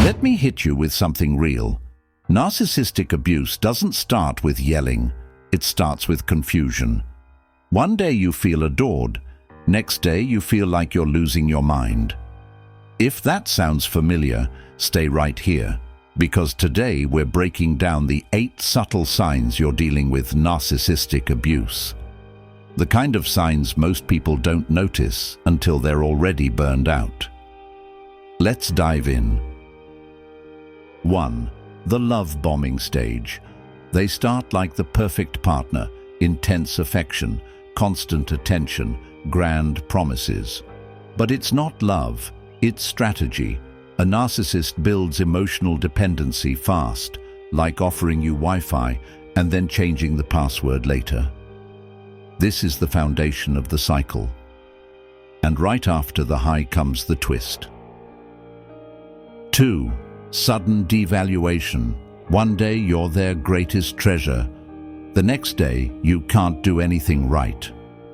Let me hit you with something real. Narcissistic abuse doesn't start with yelling. It starts with confusion. One day you feel adored. Next day you feel like you're losing your mind. If that sounds familiar, stay right here, because today we're breaking down the 8 subtle signs you're dealing with narcissistic abuse. The kind of signs most people don't notice until they're already burned out. Let's dive in. 1. The love bombing stage. They start like the perfect partner: intense affection, constant attention, grand promises. But it's not love, it's strategy. A narcissist builds emotional dependency fast, like offering you Wi-Fi and then changing the password later. This is the foundation of the cycle. And right after the high comes the twist. 2. Sudden devaluation. One day you're their greatest treasure. The next day you can't do anything right.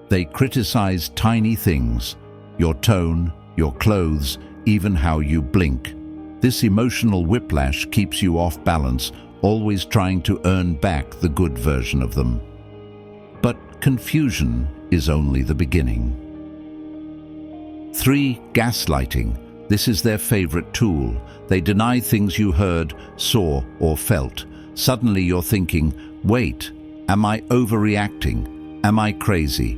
They criticize tiny things: your tone, your clothes, even how you blink. This emotional whiplash keeps you off balance, always trying to earn back the good version of them. But confusion is only the beginning. 3. Gaslighting. This is their favorite tool. They deny things you heard, saw, or felt. Suddenly you're thinking, wait, am I overreacting? Am I crazy?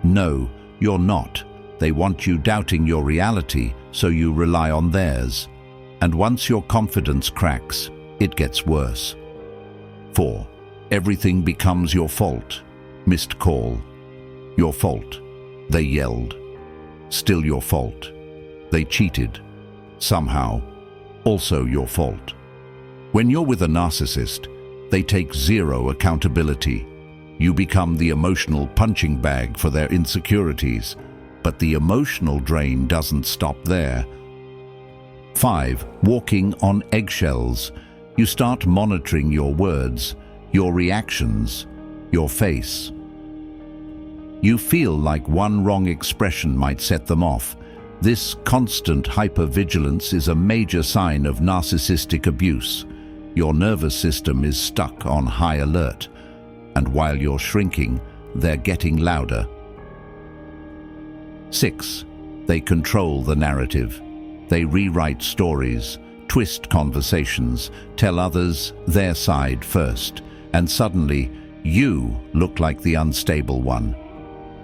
No, you're not. They want you doubting your reality, so you rely on theirs. And once your confidence cracks, it gets worse. 4. Everything becomes your fault. Missed call. Your fault. They yelled. Still your fault. They cheated. Somehow. Also your fault. When you're with a narcissist, they take zero accountability. You become the emotional punching bag for their insecurities. But the emotional drain doesn't stop there. 5. Walking on eggshells. You start monitoring your words, your reactions, your face. You feel like one wrong expression might set them off. This constant hypervigilance is a major sign of narcissistic abuse. Your nervous system is stuck on high alert, and while you're shrinking, they're getting louder. 6. They control the narrative. They rewrite stories, twist conversations, tell others their side first, and suddenly you look like the unstable one.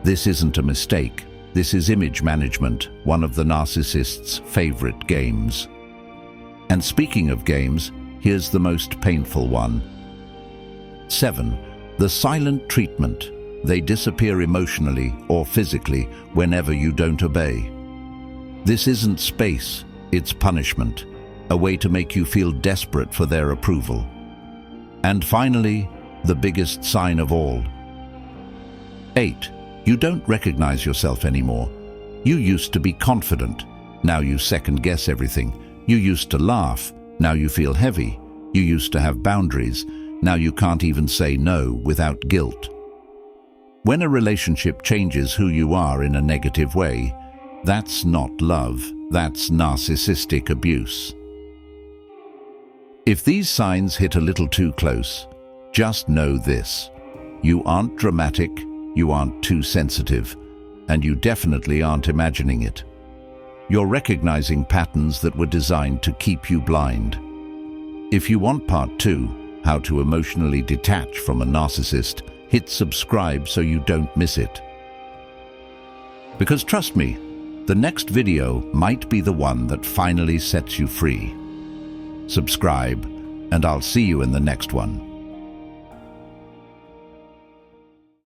This isn't a mistake. This is image management, one of the narcissist's favorite games. And speaking of games, here's the most painful one. 7. The silent treatment. They disappear emotionally or physically whenever you don't obey. This isn't space, it's punishment, a way to make you feel desperate for their approval. And finally, the biggest sign of all. 8. You don't recognize yourself anymore. You used to be confident. Now you second-guess everything. You used to laugh. Now you feel heavy. You used to have boundaries. Now you can't even say no without guilt. When a relationship changes who you are in a negative way, that's not love. That's narcissistic abuse. If these signs hit a little too close, just know this: you aren't dramatic, you aren't too sensitive, and you definitely aren't imagining it. You're recognizing patterns that were designed to keep you blind. If you want part 2, how to emotionally detach from a narcissist, hit subscribe so you don't miss it. Because trust me, the next video might be the one that finally sets you free. Subscribe, and I'll see you in the next one.